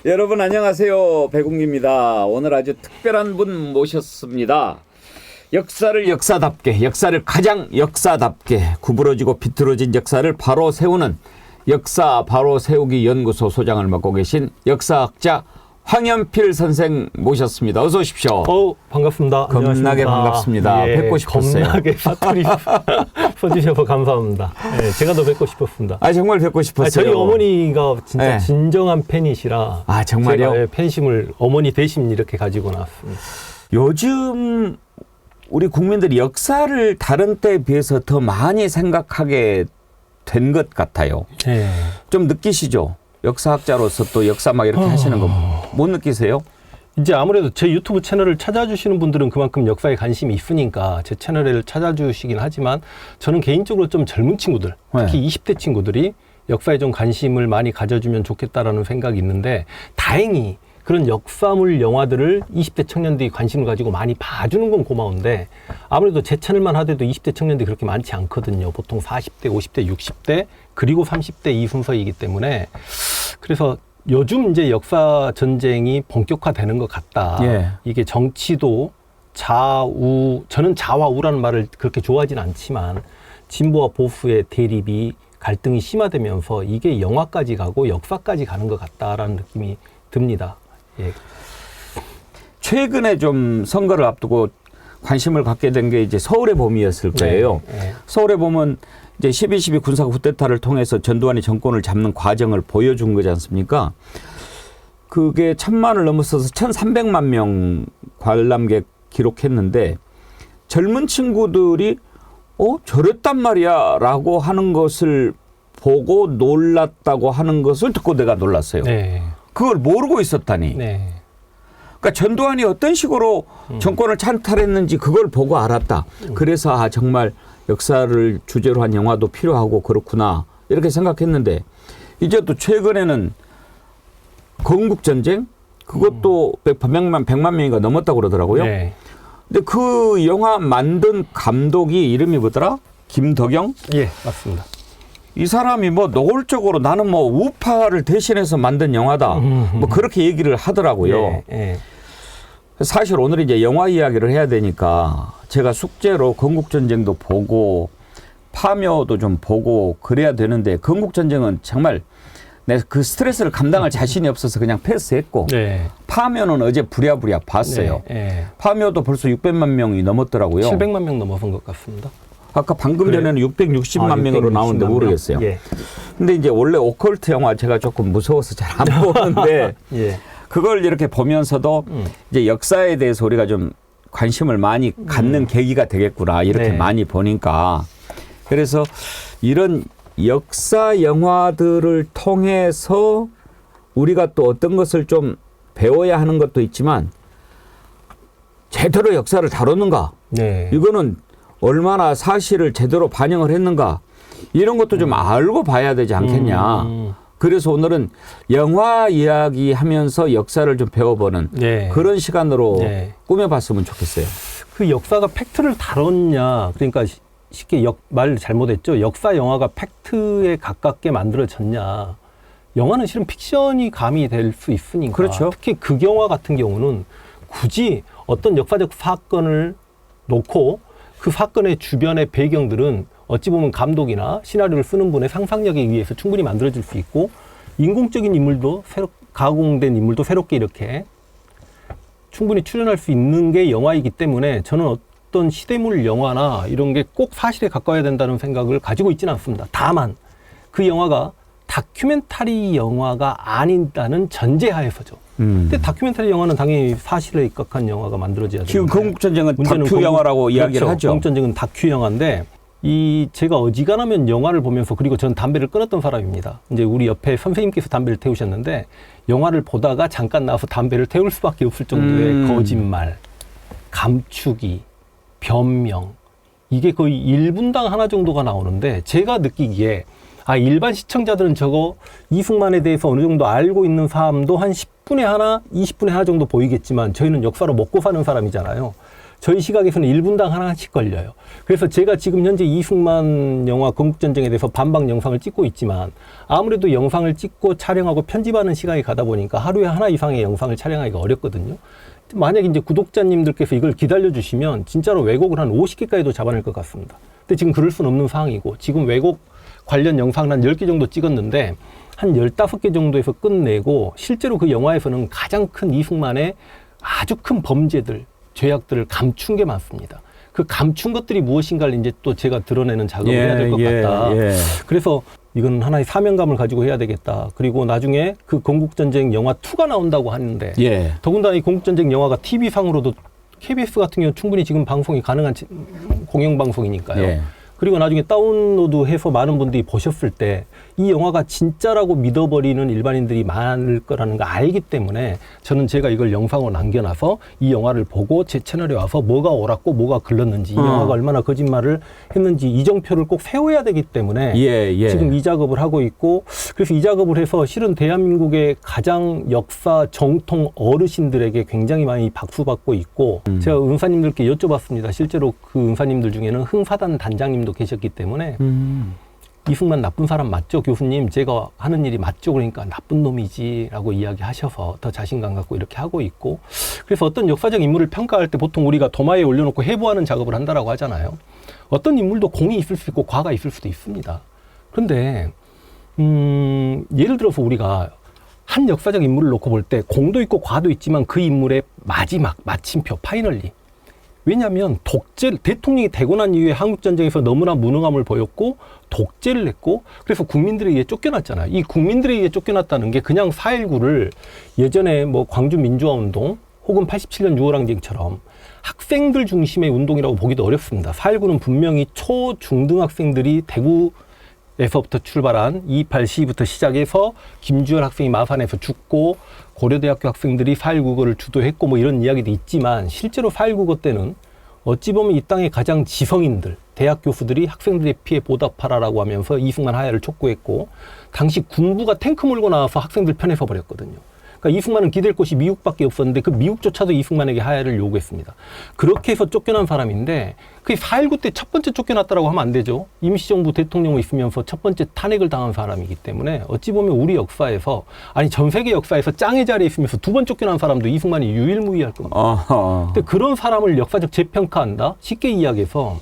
여러분 안녕하세요. 배국입니다. 오늘 아주 특별한 분 모셨습니다. 역사를 역사답게, 역사를 가장 역사답게 구부러지고 비틀어진 역사를 바로 세우는 역사 바로 세우기 연구소 소장을 맡고 계신 역사학자 황연필 선생 모셨습니다. 어서 오십시오. 반갑습니다. 겁나게 반갑습니다. 예, 뵙고 싶었어요. 겁나게 사투리 써주셔서 감사합니다. 예, 제가 더 뵙고 싶었습니다. 정말 뵙고 싶었어요. 저희 어머니가 진짜 네. 진정한 팬이시라. 정말요? 제가 팬심을 어머니 대신 이렇게 가지고 나왔습니다. 요즘 우리 국민들이 역사를 다른 때에 비해서 더 많이 생각하게 된 것 같아요. 예. 좀 느끼시죠? 역사학자로서 또 역사 막 이렇게 하시는 거 못 느끼세요? 이제 아무래도 제 유튜브 채널을 찾아주시는 분들은 그만큼 역사에 관심이 있으니까 제 채널을 찾아주시긴 하지만 저는 개인적으로 좀 젊은 친구들, 특히 20대 친구들이 역사에 좀 관심을 많이 가져주면 좋겠다라는 생각이 있는데 다행히 그런 역사물 영화들을 20대 청년들이 관심을 가지고 많이 봐주는 건 고마운데 아무래도 제 채널만 하더라도 20대 청년들이 그렇게 많지 않거든요. 보통 40대, 50대, 60대 그리고 30대 이 순서이기 때문에 그래서 요즘 이제 역사 전쟁이 본격화되는 것 같다. 예. 이게 정치도 좌우, 저는 좌와우라는 말을 그렇게 좋아하진 않지만 진보와 보수의 대립이 갈등이 심화되면서 이게 영화까지 가고 역사까지 가는 것 같다라는 느낌이 듭니다. 예. 최근에 좀 선거를 앞두고 관심을 갖게 된 게 이제 서울의 봄이었을 거예요. 네. 서울의 봄은 이제 12.12 군사 쿠데타를 통해서 전두환이 정권을 잡는 과정을 보여준 거지 않습니까? 그게 1,000만을 넘어서서 1,300만 명 관람객 기록했는데 젊은 친구들이 저랬단 말이야 라고 하는 것을 보고 놀랐다고 하는 것을 듣고 내가 놀랐어요. 네. 그걸 모르고 있었다니. 네. 그러니까 전두환이 어떤 식으로 정권을 찬탈했는지 그걸 보고 알았다. 그래서 정말 역사를 주제로 한 영화도 필요하고 그렇구나 이렇게 생각했는데 이제 또 최근에는 건국전쟁 그것도 100만 명이가 넘었다고 그러더라고요. 네. 근데 그 영화 만든 감독이 이름이 뭐더라? 김덕영? 예, 맞습니다. 이 사람이 뭐 노골적으로 나는 뭐 우파를 대신해서 만든 영화다. 뭐 그렇게 얘기를 하더라고요. 예, 예. 사실 오늘 이제 영화 이야기를 해야 되니까 제가 숙제로 건국전쟁도 보고 파묘도 좀 보고 그래야 되는데 건국전쟁은 정말 내가 그 스트레스를 감당할 자신이 없어서 그냥 패스했고 네. 파묘는 어제 부랴부랴 봤어요. 네, 네. 파묘도 벌써 600만 명이 넘었더라고요. 700만 명 넘어선 것 같습니다. 아까 방금 전에는 660만 명으로 나오는데 모르겠어요. 예. 근데 이제 원래 오컬트 영화 제가 조금 무서워서 잘 안 보는데 예. 그걸 이렇게 보면서도 이제 역사에 대해서 우리가 좀 관심을 많이 갖는 계기가 되겠구나 이렇게 네. 많이 보니까 그래서 이런 역사 영화들을 통해서 우리가 또 어떤 것을 좀 배워야 하는 것도 있지만 제대로 역사를 다뤘는가 네. 이거는 얼마나 사실을 제대로 반영을 했는가 이런 것도 좀 알고 봐야 되지 않겠냐. 그래서 오늘은 영화 이야기 하면서 역사를 좀 배워보는 네. 그런 시간으로 네. 꾸며봤으면 좋겠어요. 그 역사가 팩트를 다뤘냐. 그러니까 쉽게 말 잘못했죠. 역사 영화가 팩트에 가깝게 만들어졌냐. 영화는 실은 픽션이 가미될 수 있으니까. 그렇죠. 특히 극영화 같은 경우는 굳이 어떤 역사적 사건을 놓고 그 사건의 주변의 배경들은 어찌 보면 감독이나 시나리오를 쓰는 분의 상상력에 의해서 충분히 만들어질 수 있고 인공적인 인물도 가공된 인물도 새롭게 이렇게 충분히 출연할 수 있는 게 영화이기 때문에 저는 어떤 시대물 영화나 이런 게 꼭 사실에 가까워야 된다는 생각을 가지고 있지는 않습니다. 다만 그 영화가 다큐멘터리 영화가 아닌다는 전제하에서죠. 근데 다큐멘터리 영화는 당연히 사실에 입각한 영화가 만들어져야 돼요. 지금 건국전쟁은 다큐 영화라고 이야기를 그렇죠. 하죠. 건국전쟁은 다큐 영화인데 제가 어지간하면 영화를 보면서 그리고 저는 담배를 끊었던 사람입니다. 이제 우리 옆에 선생님께서 담배를 태우셨는데 영화를 보다가 잠깐 나와서 담배를 태울 수밖에 없을 정도의 거짓말, 감추기, 변명 이게 거의 1분당 하나 정도가 나오는데 제가 느끼기에 일반 시청자들은 저거 이승만에 대해서 어느 정도 알고 있는 사람도 한 10분에 하나, 20분에 하나 정도 보이겠지만 저희는 역사로 먹고 사는 사람이잖아요. 저희 시각에서는 1분당 하나씩 걸려요. 그래서 제가 지금 현재 이승만 영화 건국전쟁에 대해서 반박 영상을 찍고 있지만 아무래도 영상을 찍고 촬영하고 편집하는 시간이 가다 보니까 하루에 하나 이상의 영상을 촬영하기가 어렵거든요. 만약에 이제 구독자님들께서 이걸 기다려주시면 진짜로 왜곡을 한 50개까지도 잡아낼 것 같습니다. 근데 지금 그럴 수는 없는 상황이고 지금 왜곡 관련 영상을 한 10개 정도 찍었는데 한 15개 정도에서 끝내고 실제로 그 영화에서는 가장 큰 이승만의 아주 큰 범죄들, 죄악들을 감춘 게 많습니다. 그 감춘 것들이 무엇인가를 이제 또 제가 드러내는 작업을 해야 될 것 같다. 그래서 이건 하나의 사명감을 가지고 해야 되겠다. 그리고 나중에 그 건국전쟁 영화 2가 나온다고 하는데 더군다나 이 건국전쟁 영화가 TV상으로도 KBS 같은 경우는 충분히 지금 방송이 가능한 공영방송이니까요. 그리고 나중에 다운로드해서 많은 분들이 보셨을 때 이 영화가 진짜라고 믿어버리는 일반인들이 많을 거라는 거 알기 때문에 저는 제가 이걸 영상으로 남겨놔서 이 영화를 보고 제 채널에 와서 뭐가 옳았고 뭐가 글렀는지 이 영화가 얼마나 거짓말을 했는지 이정표를 꼭 세워야 되기 때문에 지금 이 작업을 하고 있고 그래서 이 작업을 해서 실은 대한민국의 가장 역사 정통 어르신들에게 굉장히 많이 박수받고 있고 제가 은사님들께 여쭤봤습니다. 실제로 그 은사님들 중에는 흥사단 단장님도 계셨기 때문에 이승만 나쁜 사람 맞죠? 교수님 제가 하는 일이 맞죠? 그러니까 나쁜 놈이지 라고 이야기하셔서 더 자신감 갖고 이렇게 하고 있고 그래서 어떤 역사적 인물을 평가할 때 보통 우리가 도마에 올려놓고 해부하는 작업을 한다라고 하잖아요. 어떤 인물도 공이 있을 수 있고 과가 있을 수도 있습니다. 그런데 예를 들어서 우리가 한 역사적 인물을 놓고 볼 때 공도 있고 과도 있지만 그 인물의 마지막 마침표 파이널리 왜냐하면 대통령이 되고 난 이후에 한국전쟁에서 너무나 무능함을 보였고 독재를 했고 그래서 국민들에 의해 쫓겨났잖아요. 이 국민들에 의해 쫓겨났다는 게 그냥 4.19를 예전에 뭐 광주 민주화운동 혹은 87년 6.25항쟁처럼 학생들 중심의 운동이라고 보기도 어렵습니다. 4.19는 분명히 초, 중등 학생들이 대구에서부터 출발한 2.28 시위부터 시작해서 김주열 학생이 마산에서 죽고 고려대학교 학생들이 4.19를 주도했고 뭐 이런 이야기도 있지만 실제로 4.19 때는 어찌 보면 이 땅의 가장 지성인들, 대학 교수들이 학생들의 피해 보답하라라고 하면서 이승만 하야를 촉구했고 당시 군부가 탱크 몰고 나와서 학생들 편에 서버렸거든요. 그러니까 이승만은 기댈 곳이 미국밖에 없었는데 그 미국조차도 이승만에게 하야를 요구했습니다. 그렇게 해서 쫓겨난 사람인데 그게 4.19 때 첫 번째 쫓겨났다라고 하면 안 되죠. 임시정부 대통령이 있으면서 첫 번째 탄핵을 당한 사람이기 때문에 어찌 보면 우리 역사에서 아니 전 세계 역사에서 짱의 자리에 있으면서 2번 쫓겨난 사람도 이승만이 유일무이할 겁니다. 근데 그런 사람을 역사적 재평가한다? 쉽게 이야기해서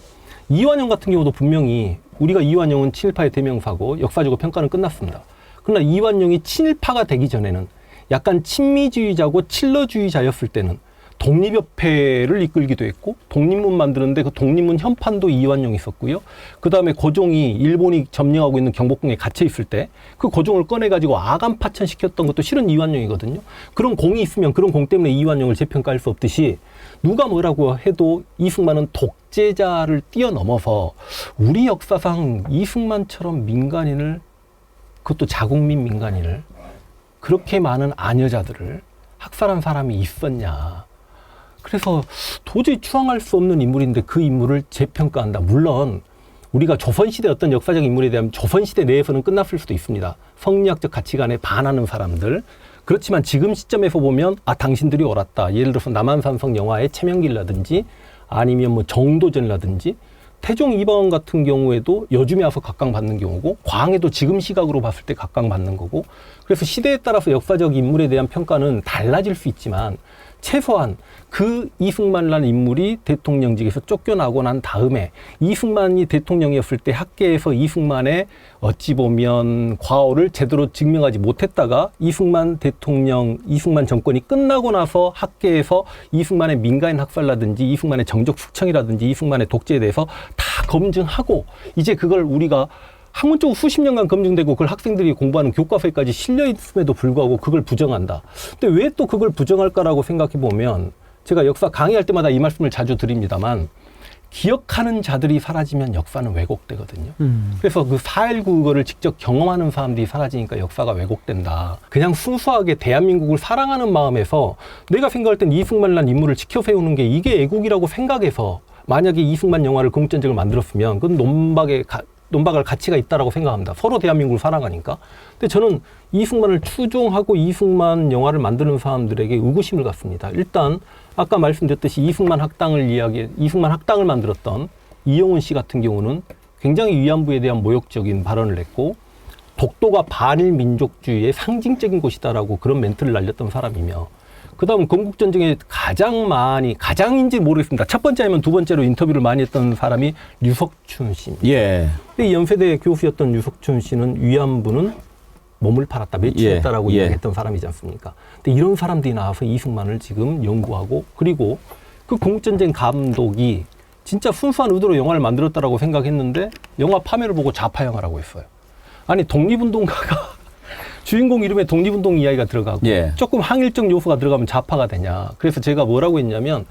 이완용 같은 경우도 분명히 우리가 이완용은 친일파의 대명사고 역사적으로 평가는 끝났습니다. 그러나 이완용이 친일파가 되기 전에는 약간 친미주의자고 칠러주의자였을 때는 독립협회를 이끌기도 했고 독립문 만드는데 그 독립문 현판도 이완용이 있었고요. 그 다음에 고종이 일본이 점령하고 있는 경복궁에 갇혀 있을 때 그 고종을 꺼내가지고 아간 파천시켰던 것도 실은 이완용이거든요. 그런 공이 있으면 그런 공 때문에 이완용을 재평가할 수 없듯이 누가 뭐라고 해도 이승만은 독재자를 뛰어넘어서 우리 역사상 이승만처럼 민간인을 그것도 자국민 민간인을 그렇게 많은 아녀자들을 학살한 사람이 있었냐. 그래서 도저히 추앙할 수 없는 인물인데 그 인물을 재평가한다. 물론 우리가 조선시대 어떤 역사적 인물에 대한 조선시대 내에서는 끝났을 수도 있습니다. 성리학적 가치관에 반하는 사람들. 그렇지만 지금 시점에서 보면 아 당신들이 옳았다. 예를 들어서 남한산성 영화의 최명길이라든지 아니면 뭐 정도전이라든지 태종 이방원 같은 경우에도 요즘에 와서 각광받는 경우고 광해도 지금 시각으로 봤을 때 각광받는 거고 그래서 시대에 따라서 역사적 인물에 대한 평가는 달라질 수 있지만 최소한 그 이승만이라는 인물이 대통령직에서 쫓겨나고 난 다음에 이승만이 대통령이었을 때 학계에서 이승만의 어찌 보면 과오를 제대로 증명하지 못했다가 이승만 대통령, 이승만 정권이 끝나고 나서 학계에서 이승만의 민간인 학살이라든지 이승만의 정적 숙청이라든지 이승만의 독재에 대해서 다 검증하고 이제 그걸 우리가 학문적으로 수십 년간 검증되고 그걸 학생들이 공부하는 교과서에까지 실려 있음에도 불구하고 그걸 부정한다. 근데 왜 또 그걸 부정할까라고 생각해 보면 제가 역사 강의할 때마다 이 말씀을 자주 드립니다만 기억하는 자들이 사라지면 역사는 왜곡되거든요. 그래서 그 4.19 그거를 직접 경험하는 사람들이 사라지니까 역사가 왜곡된다. 그냥 순수하게 대한민국을 사랑하는 마음에서 내가 생각할 땐 이승만이라는 인물을 지켜 세우는 게 이게 애국이라고 생각해서 만약에 이승만 영화를 건국전쟁을 만들었으면 그건 논박에 논박할 가치가 있다라고 생각합니다. 서로 대한민국을 사랑하니까. 근데 저는 이승만을 추종하고 이승만 영화를 만드는 사람들에게 의구심을 갖습니다. 일단 아까 말씀드렸듯이 이승만 학당을 만들었던 이영훈 씨 같은 경우는 굉장히 위안부에 대한 모욕적인 발언을 했고 독도가 반일 민족주의의 상징적인 곳이다라고 그런 멘트를 날렸던 사람이며 그다음 건국전쟁에 가장인지 모르겠습니다. 첫 번째 아니면 두 번째로 인터뷰를 많이 했던 사람이 류석춘 씨입니다. 예. 이 연세대 교수였던 류석춘 씨는 위안부는 몸을 팔았다, 매치했다라고 예. 이야기했던 사람이지 않습니까? 근데 이런 사람들이 나와서 이승만을 지금 연구하고 그리고 그 건국전쟁 감독이 진짜 순수한 의도로 영화를 만들었다라고 생각했는데 영화 파멸을 보고 좌파 영화라고 했어요. 아니 독립운동가가 주인공 이름에 독립운동 이야기가 들어가고 예. 조금 항일적 요소가 들어가면 좌파가 되냐. 그래서 제가 뭐라고 했냐면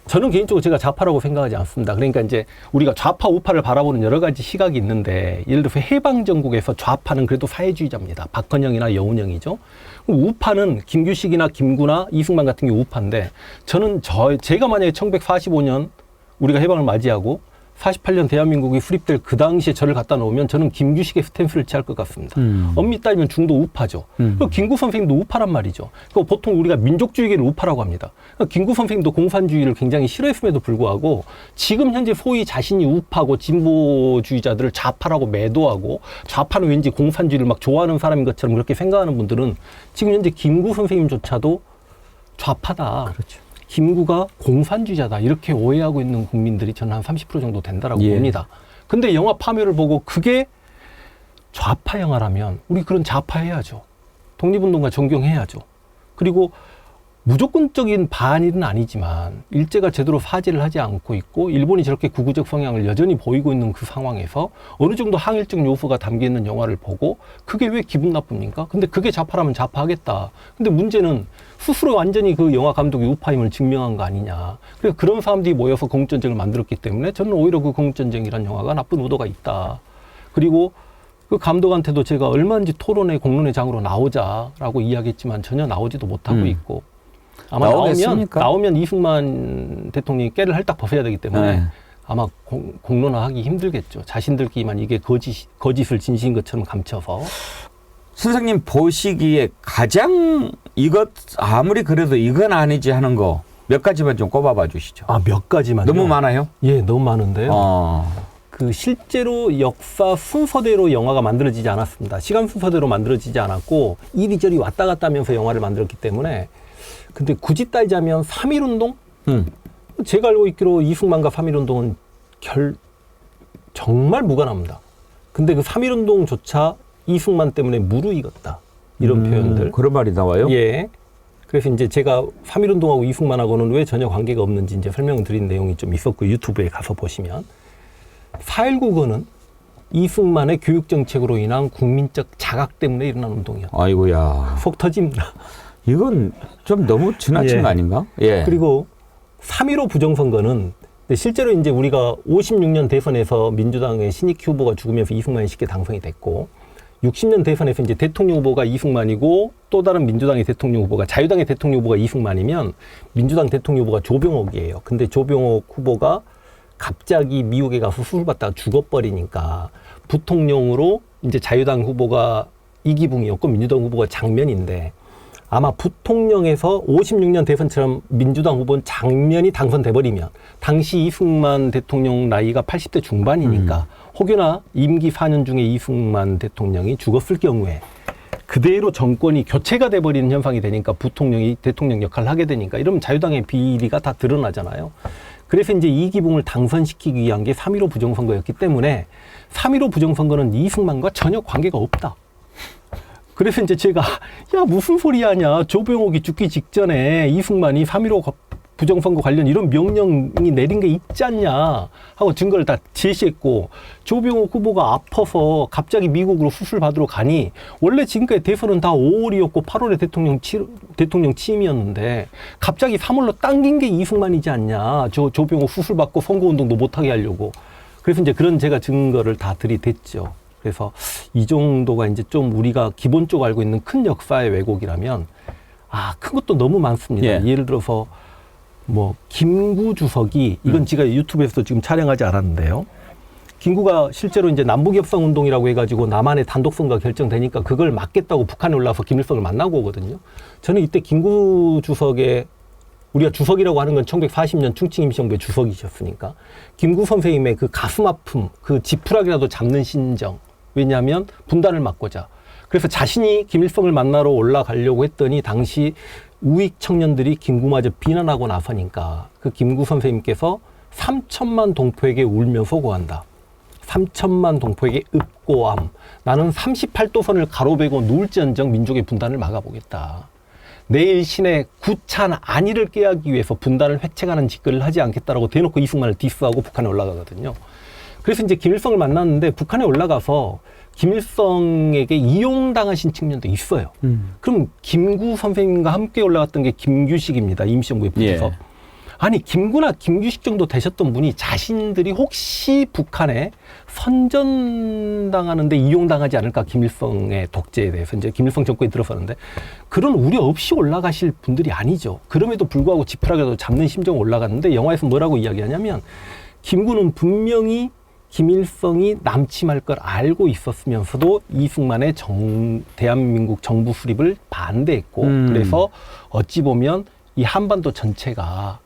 저는 개인적으로 제가 좌파라고 생각하지 않습니다. 그러니까 이제 우리가 좌파 우파를 바라보는 여러 가지 시각이 있는데 예를 들어서 해방전국에서 좌파는 그래도 사회주의자입니다. 박헌영이나 여운형이죠. 우파는 김규식이나 김구나 이승만 같은 게 우파인데 저는 제가 만약에 1945년 우리가 해방을 맞이하고 48년 대한민국이 수립될 그 당시에 저를 갖다 놓으면 저는 김규식의 스탠스를 취할 것 같습니다. 엄밀히 따지면 중도 우파죠. 그리고 김구 선생님도 우파란 말이죠. 보통 우리가 민족주의계를 우파라고 합니다. 김구 선생님도 공산주의를 굉장히 싫어했음에도 불구하고 지금 현재 소위 자신이 우파고 진보주의자들을 좌파라고 매도하고 좌파는 왠지 공산주의를 막 좋아하는 사람인 것처럼 그렇게 생각하는 분들은 지금 현재 김구 선생님조차도 좌파다. 그렇죠. 김구가 공산주의자다 이렇게 오해하고 있는 국민들이 저는 한 30% 정도 된다라고 봅니다. 근데 영화 파멸을 보고 그게 좌파 영화라면 우리 그런 좌파해야죠. 독립운동가 존경해야죠. 그리고 무조건적인 반일은 아니지만 일제가 제대로 사죄를 하지 않고 있고 일본이 저렇게 구구적 성향을 여전히 보이고 있는 그 상황에서 어느 정도 항일적 요소가 담겨있는 영화를 보고 그게 왜 기분 나쁩니까? 근데 그게 좌파라면 좌파하겠다. 근데 문제는 스스로 완전히 그 영화 감독이 우파임을 증명한 거 아니냐. 그래서 그런 사람들이 모여서 건국전쟁을 만들었기 때문에 저는 오히려 그 건국전쟁이라는 영화가 나쁜 의도가 있다. 그리고 그 감독한테도 제가 얼마든지 토론회 공론회 장으로 나오자라고 이야기했지만 전혀 나오지도 못하고 있고 아마 나오면 이승만 대통령이 깨를 할딱 벗어야 되기 때문에 아마 공론화하기 힘들겠죠. 자신들끼리만 이게 거짓을 진실인 것처럼 감춰서. 선생님 보시기에 가장 이것 아무리 그래도 이건 아니지 하는 거 몇 가지만 좀 꼽아봐 주시죠. 몇 가지만요? 너무 많아요? 예, 너무 많은데요. 그 실제로 역사 순서대로 영화가 만들어지지 않았습니다. 시간 순서대로 만들어지지 않았고 이리저리 왔다 갔다 하면서 영화를 만들었기 때문에 근데 굳이 따지자면 3.1운동? 제가 알고 있기로 이승만과 3.1운동은 정말 무관합니다. 근데 그 3.1운동조차 이승만 때문에 무르익었다. 이런 표현들. 그런 말이 나와요? 예. 그래서 이제 제가 3.1운동하고 이승만하고는 왜 전혀 관계가 없는지 이제 설명을 드린 내용이 좀 있었고 유튜브에 가서 보시면 4.19는 이승만의 교육정책으로 인한 국민적 자각 때문에 일어난 운동이었다. 아이고야. 속 터집니다. 이건 좀 너무 지나친 거 아닌가? 예. 그리고 3.15 부정선거는 실제로 이제 우리가 56년 대선에서 민주당의 신익희 후보가 죽으면서 이승만이 쉽게 당선이 됐고 60년 대선에서 이제 대통령 후보가 이승만이고 또 다른 민주당의 대통령 후보가 자유당의 대통령 후보가 이승만이면 민주당 대통령 후보가 조병옥이에요. 근데 조병옥 후보가 갑자기 미국에 가서 수술받다가 죽어버리니까 부통령으로 이제 자유당 후보가 이기붕이었고 민주당 후보가 장면인데 아마 부통령에서 56년 대선처럼 민주당 후보는 장면이 당선돼버리면 당시 이승만 대통령 나이가 80대 중반이니까 혹여나 임기 4년 중에 이승만 대통령이 죽었을 경우에 그대로 정권이 교체가 돼버리는 현상이 되니까 부통령이 대통령 역할을 하게 되니까 이러면 자유당의 비리가 다 드러나잖아요. 그래서 이제 이기붕을 당선시키기 위한 게 3.15 부정선거였기 때문에 3.15 부정선거는 이승만과 전혀 관계가 없다. 그래서 이제 제가 야 무슨 소리 하냐. 조병옥이 죽기 직전에 이승만이 3.15 부정선거 관련 이런 명령이 내린 게 있지 않냐 하고 증거를 다 제시했고 조병옥 후보가 아파서 갑자기 미국으로 수술 받으러 가니 원래 지금까지 대선은 다 5월이었고 8월에 대통령 취임이었는데 갑자기 3월로 당긴 게 이승만이지 않냐. 조병옥 수술 받고 선거운동도 못하게 하려고. 그래서 이제 그런 제가 증거를 다 들이댔죠. 그래서 이 정도가 이제 좀 우리가 기본적으로 알고 있는 큰 역사의 왜곡이라면 큰 것도 너무 많습니다. 예. 예를 들어서 김구 주석이 이건 제가 유튜브에서도 지금 촬영하지 않았는데요. 김구가 실제로 이제 남북협상 운동이라고 해가지고 남한의 단독 선거가 결정되니까 그걸 막겠다고 북한에 올라와서 김일성을 만나고 오거든요. 저는 이때 김구 주석의 우리가 주석이라고 하는 건 1940년 충칭 임시정부의 주석이셨으니까 김구 선생님의 그 가슴 아픔, 그 지푸라기라도 잡는 심정. 왜냐하면 분단을 막고자. 그래서 자신이 김일성을 만나러 올라가려고 했더니 당시 우익 청년들이 김구마저 비난하고 나서니까 그 김구 선생님께서 3천만 동포에게 울면서 고한다. 3천만 동포에게 읍고함. 나는 38도선을 가로배고 누울지언정 민족의 분단을 막아보겠다. 내일 신의 구찬 안위를 깨하기 위해서 분단을 획책하는 짓거리를 하지 않겠다라고 대놓고 이승만을 디스하고 북한에 올라가거든요. 그래서 이제 김일성을 만났는데 북한에 올라가서 김일성에게 이용당하신 측면도 있어요. 그럼 김구 선생님과 함께 올라갔던 게 김규식입니다. 임시정부에 붙어서. 예. 아니 김구나 김규식 정도 되셨던 분이 자신들이 혹시 북한에 선전당하는데 이용당하지 않을까 김일성의 독재에 대해서 이제 김일성 정권이 들어서는데 그런 우려 없이 올라가실 분들이 아니죠. 그럼에도 불구하고 지푸라기라도 잡는 심정으로 올라갔는데 영화에서 뭐라고 이야기하냐면 김구는 분명히 김일성이 남침할 걸 알고 있었으면서도 이승만의 대한민국 정부 수립을 반대했고 그래서 어찌 보면 이 한반도 전체가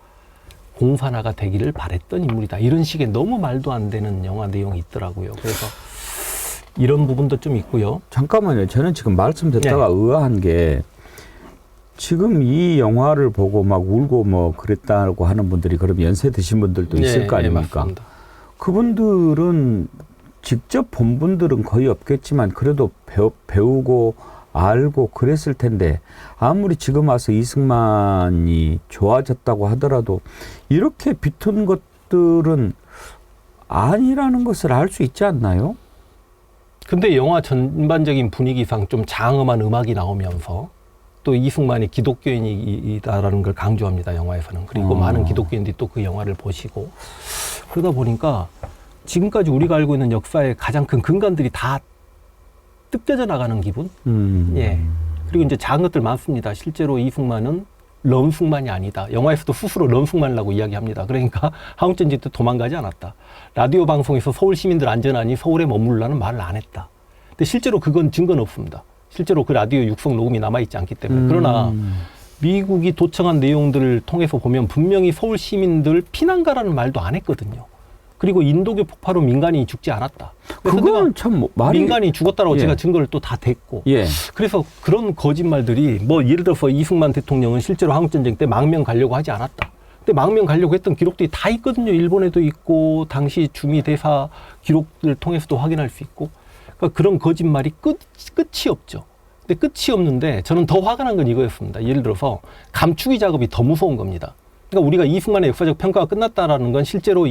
공산화가 되기를 바랬던 인물이다. 이런 식의 너무 말도 안 되는 영화 내용이 있더라고요. 그래서 이런 부분도 좀 있고요. 잠깐만요. 저는 지금 말씀 듣다가 의아한 게 지금 이 영화를 보고 막 울고 뭐 그랬다고 하는 분들이 그럼 연세 드신 분들도 있을 거 아닙니까? 맞습니다. 그분들은 직접 본 분들은 거의 없겠지만 그래도 배우고 알고 그랬을 텐데 아무리 지금 와서 이승만이 좋아졌다고 하더라도 이렇게 비튼 것들은 아니라는 것을 알 수 있지 않나요? 근데 영화 전반적인 분위기상 좀 장엄한 음악이 나오면서 또 이승만이 기독교인이다라는 걸 강조합니다. 영화에서는. 그리고 많은 기독교인들이 또 그 영화를 보시고 그러다 보니까 지금까지 우리가 알고 있는 역사의 가장 큰 근간들이 다 뜯겨져 나가는 기분? 예. 그리고 이제 작은 것들 많습니다. 실제로 이승만은 런승만이 아니다. 영화에서도 스스로 런승만이라고 이야기합니다. 그러니까 한국전쟁 때 도망가지 않았다. 라디오 방송에서 서울 시민들 안전하니 서울에 머물라는 말을 안 했다. 근데 실제로 그건 증거는 없습니다. 실제로 그 라디오 육성 녹음이 남아있지 않기 때문에. 그러나 미국이 도청한 내용들을 통해서 보면 분명히 서울 시민들 피난 가라는 말도 안 했거든요. 그리고 인도교 폭파로 민간인이 죽지 않았다. 그건 참 말이 민간인이 죽었다라고 예. 제가 증거를 또 다 댔고. 예. 그래서 그런 거짓말들이 뭐 예를 들어서 이승만 대통령은 실제로 한국전쟁 때 망명 가려고 하지 않았다. 근데 망명 가려고 했던 기록들이 다 있거든요. 일본에도 있고 당시 주미 대사 기록들을 통해서도 확인할 수 있고. 그러니까 그런 거짓말이 끝이 없죠. 근데 끝이 없는데 저는 더 화가 난 건 이거였습니다. 예를 들어서 감추기 작업이 더 무서운 겁니다. 그러니까 우리가 이승만의 역사적 평가가 끝났다라는 건 실제로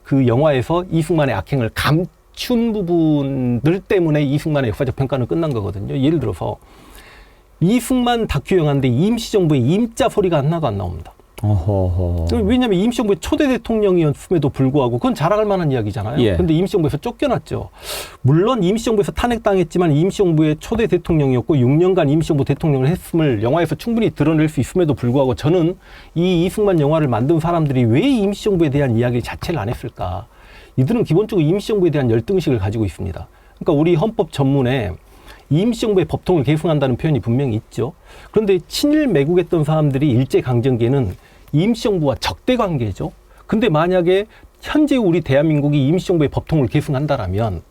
그 영화에서 이승만의 악행을 감춘 부분들 때문에 이승만의 역사적 평가는 끝난 거거든요. 예를 들어서 이승만 다큐 영화인데 임시정부의 임자 소리가 하나도 안 나옵니다. 어허허. 왜냐하면 임시정부의 초대 대통령이었음에도 불구하고 그건 자랑할 만한 이야기잖아요. 예. 근데 임시정부에서 쫓겨났죠. 물론 임시정부에서 탄핵당했지만 임시정부의 초대 대통령이었고 6년간 임시정부 대통령을 했음을 영화에서 충분히 드러낼 수 있음에도 불구하고 저는 이 이승만 영화를 만든 사람들이 왜 임시정부에 대한 이야기 자체를 안 했을까. 이들은 기본적으로 임시정부에 대한 열등의식을 가지고 있습니다. 그러니까 우리 헌법 전문에 임시정부의 법통을 계승한다는 표현이 분명히 있죠. 그런데 친일 매국했던 사람들이 일제강점기에는 임시정부와 적대관계죠. 근데 만약에 현재 우리 대한민국이 임시정부의 법통을 계승한다라면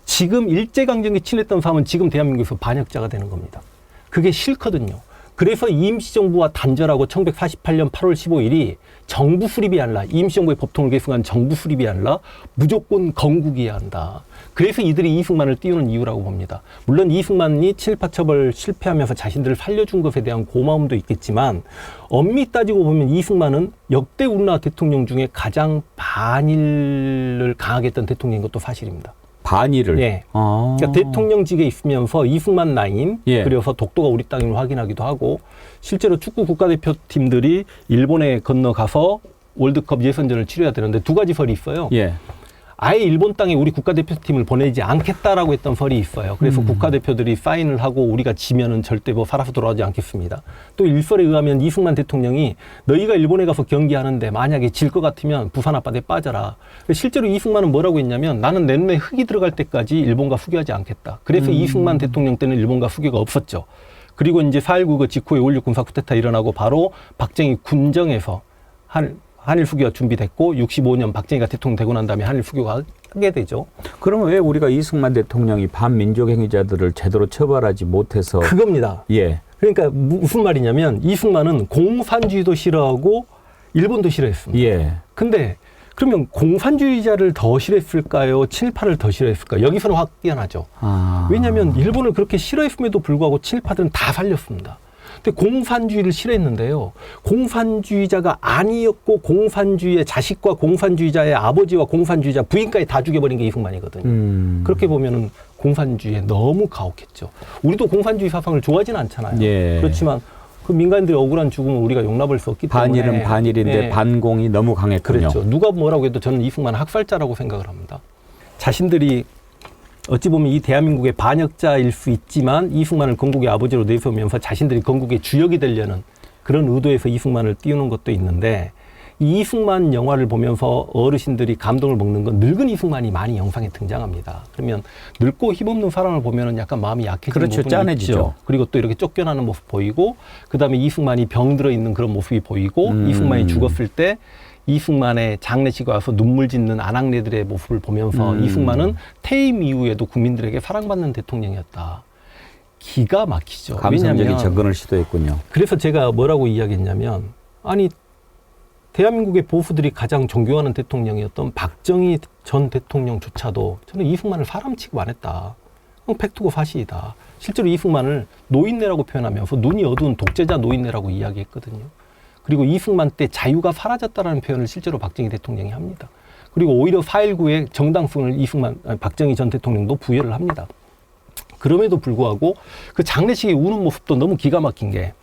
지금 일제강점기 친했던 사람은 지금 대한민국에서 반역자가 되는 겁니다. 그게 싫거든요. 그래서 임시정부와 단절하고 1948년 8월 15일이 정부 수립이 아니라 임시정부의 법통을 계승한 정부 수립이 아니라 무조건 건국이어야 한다. 그래서 이들이 이승만을 띄우는 이유라고 봅니다. 물론 이승만이 친일파 처벌 실패하면서 자신들을 살려준 것에 대한 고마움도 있겠지만 엄밀히 따지고 보면 이승만은 역대 우리나라 대통령 중에 가장 반일을 강하게 했던 대통령인 것도 사실입니다. 반일을? 예. 아. 그러니까 대통령직에 있으면서 이승만 라인, 예. 그래서 독도가 우리 땅임을 확인하기도 하고 실제로 축구 국가대표팀들이 일본에 건너가서 월드컵 예선전을 치러야 되는데 두 가지 설이 있어요. 예. 아예 일본 땅에 우리 국가대표팀을 보내지 않겠다라고 했던 설이 있어요. 그래서 국가대표들이 사인을 하고 우리가 지면은 절대 뭐 살아서 돌아오지 않겠습니다. 또 일설에 의하면 이승만 대통령이 너희가 일본에 가서 경기하는데 만약에 질 것 같으면 부산 앞바다에 빠져라. 실제로 이승만은 뭐라고 했냐면 나는 내 눈에 흙이 들어갈 때까지 일본과 수교하지 않겠다. 그래서 이승만 대통령 때는 일본과 수교가 없었죠. 그리고 이제 4.19 직후에 5.16 군사 쿠데타 일어나고 바로 박정희 군정에서 한일 수교가 준비됐고 65년 박정희가 대통령 되고 난 다음에 한일 수교가 하게 되죠. 그러면 왜 우리가 이승만 대통령이 반민족 행위자들을 제대로 처벌하지 못해서 그겁니다. 예. 그러니까 무슨 말이냐면 이승만은 공산주의도 싫어하고 일본도 싫어했습니다. 예. 근데 그러면 공산주의자를 더 싫어했을까요? 친일파를 더 싫어했을까요? 여기서는 확연하죠. 왜냐하면 일본을 그렇게 싫어했음에도 불구하고 친일파들은 다 살렸습니다. 근데 공산주의를 싫어했는데요. 공산주의자가 아니었고 공산주의의 자식과 공산주의자의 아버지와 공산주의자 부인까지 다 죽여버린 게 이승만이거든요. 그렇게 보면은 공산주의에 너무 가혹했죠. 우리도 공산주의 사상을 좋아하지는 않잖아요. 예. 그렇지만 그 민간인들의 억울한 죽음을 우리가 용납할 수 없기 때문에 반일은 반일인데 예. 반공이 너무 강했군요. 그렇죠. 누가 뭐라고 해도 저는 이승만은 학살자라고 생각을 합니다. 자신들이 어찌 보면 이 대한민국의 반역자일 수 있지만 이승만을 건국의 아버지로 내세우면서 자신들이 건국의 주역이 되려는 그런 의도에서 이승만을 띄우는 것도 있는데 이 이승만 영화를 보면서 어르신들이 감동을 먹는 건 늙은 이승만이 많이 영상에 등장합니다. 그러면 늙고 힘없는 사람을 보면은 약간 마음이 약해지는 그렇죠. 부분이 짠해지죠. 있죠. 그리고 또 이렇게 쫓겨나는 모습 보이고 그다음에 이승만이 병들어 있는 그런 모습이 보이고 이승만이 죽었을 때 이승만의 장례식에 와서 눈물 짓는 아낙네들의 모습을 보면서 이승만은 퇴임 이후에도 국민들에게 사랑받는 대통령이었다. 기가 막히죠. 감성적인 왜냐하면 접근을 시도했군요. 그래서 제가 뭐라고 이야기했냐면 아니 대한민국의 보수들이 가장 존경하는 대통령이었던 박정희 전 대통령조차도 저는 이승만을 사람 취급 안 했다. 팩트고 사실이다. 실제로 이승만을 노인네라고 표현하면서 눈이 어두운 독재자 노인네라고 이야기했거든요. 그리고 이승만 때 자유가 사라졌다라는 표현을 실제로 박정희 대통령이 합니다. 그리고 오히려 4.19의 정당성을 박정희 전 대통령도 부여를 합니다. 그럼에도 불구하고 그 장례식에 우는 모습도 너무 기가 막힌 게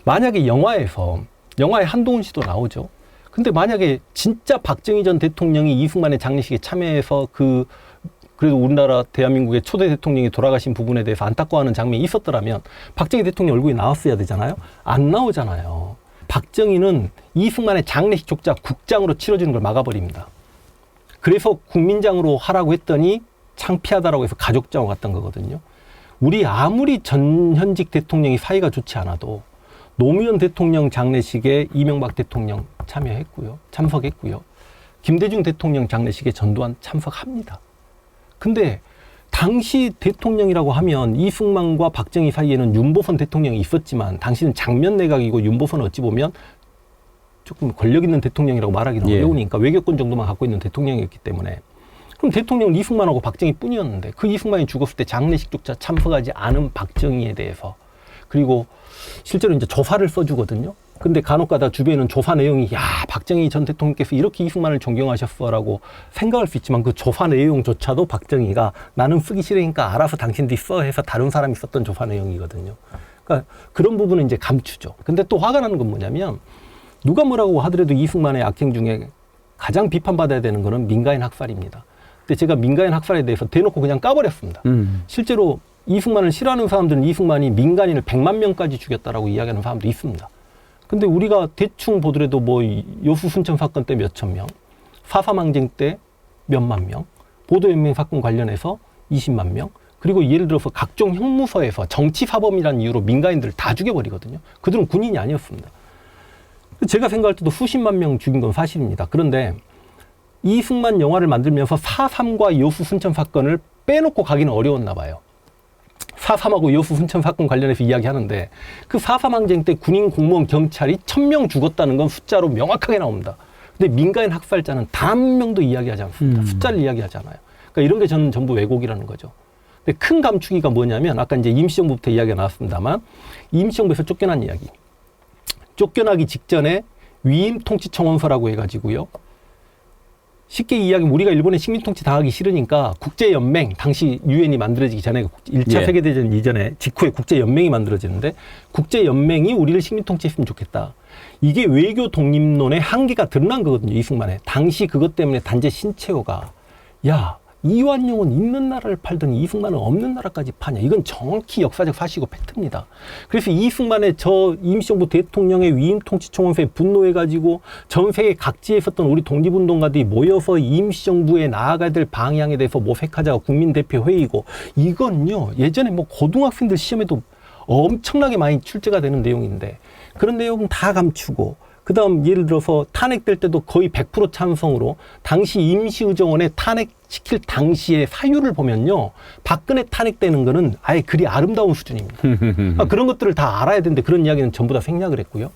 만약에 영화에 한동훈 씨도 나오죠. 근데 만약에 진짜 박정희 전 대통령이 이승만의 장례식에 참여해서 그래도 우리나라 대한민국의 초대 대통령이 돌아가신 부분에 대해서 안타까워하는 장면이 있었더라면 박정희 대통령 얼굴이 나왔어야 되잖아요. 안 나오잖아요. 박정희는 이승만의 장례식 족자 국장으로 치러주는 걸 막아버립니다. 그래서 국민장으로 하라고 했더니 창피하다라고 해서 가족장으로 갔던 거거든요. 우리 아무리 전현직 대통령이 사이가 좋지 않아도 노무현 대통령 장례식에 이명박 대통령 참석했고요. 김대중 대통령 장례식에 전두환 참석합니다. 근데 당시 대통령이라고 하면 이승만과 박정희 사이에는 윤보선 대통령이 있었지만 당시는 장면 내각이고 윤보선은 어찌 보면 조금 권력 있는 대통령이라고 말하기는 어려우니까 외교권 정도만 갖고 있는 대통령이었기 때문에 그럼 대통령은 이승만하고 박정희 뿐이었는데 그 이승만이 죽었을 때 장례식조차 참석하지 않은 박정희에 대해서 그리고 실제로 이제 조사를 써주거든요. 근데 간혹가다 주변에는 조사 내용이 야 박정희 전 대통령께서 이렇게 이승만을 존경하셨어라고 생각할 수 있지만 그 조사 내용조차도 박정희가 나는 쓰기 싫으니까 알아서 당신들이 써 해서 다른 사람이 썼던 조사 내용이거든요. 그러니까 그런 부분은 이제 감추죠. 근데 또 화가 나는 건 뭐냐면 누가 뭐라고 하더라도 이승만의 악행 중에 가장 비판받아야 되는 거는 민가인 학살입니다. 근데 제가 민가인 학살에 대해서 대놓고 그냥 까버렸습니다. 실제로 이승만을 싫어하는 사람들은 이승만이 민간인을 100만 명까지 죽였다라고 이야기하는 사람도 있습니다. 근데 우리가 대충 보더라도 뭐 여수 순천 사건 때 몇천 명, 4.3 항쟁 때 몇만 명, 보도연맹 사건 관련해서 20만 명, 그리고 예를 들어서 각종 형무소에서 정치사범이라는 이유로 민간인들을 다 죽여버리거든요. 그들은 군인이 아니었습니다. 제가 생각할 때도 수십만 명 죽인 건 사실입니다. 그런데 이승만 영화를 만들면서 4.3과 여수 순천 사건을 빼놓고 가기는 어려웠나 봐요. 4.3하고 여수 순천 사건 관련해서 이야기하는데 그 4.3 항쟁 때 군인, 공무원, 경찰이 1000명 죽었다는 건 숫자로 명확하게 나옵니다. 근데 민간인 학살자는 단 한 명도 이야기하지 않습니다. 숫자를 이야기하지 않아요. 그러니까 이런 게 저는 전부 왜곡이라는 거죠. 근데 큰 감추기가 뭐냐면 아까 이제 임시정부부터 이야기가 나왔습니다만 임시정부에서 쫓겨난 이야기. 쫓겨나기 직전에 위임 통치청원서라고 해가지고요. 쉽게 이야기하면 우리가 일본의 식민 통치 당하기 싫으니까 국제연맹, 당시 유엔이 만들어지기 전에 1차 세계대전 이전에 직후에 국제연맹이 만들어지는데 국제연맹이 우리를 식민 통치했으면 좋겠다. 이게 외교 독립론의 한계가 드러난 거거든요. 이승만의. 당시 그것 때문에 단재 신채호가 야, 이완용은 있는 나라를 팔더니 이승만은 없는 나라까지 파냐. 이건 정확히 역사적 사실이고 팩트입니다. 그래서 이승만의 저 임시정부 대통령의 위임 통치 총원서에 분노해가지고 전 세계 각지에 있었던 우리 독립운동가들이 모여서 임시정부에 나아가야 될 방향에 대해서 모색하자가 국민대표회의고, 이건요 예전에 뭐 고등학생들 시험에도 엄청나게 많이 출제가 되는 내용인데 그런 내용 다 감추고, 그 다음 예를 들어서 탄핵될 때도 거의 100% 찬성으로 당시 임시의정원에 탄핵시킬 당시의 사유를 보면요, 박근혜 탄핵되는 거는 아예 그리 아름다운 수준입니다. 그런 것들을 다 알아야 되는데 그런 이야기는 전부 다 생략을 했고요.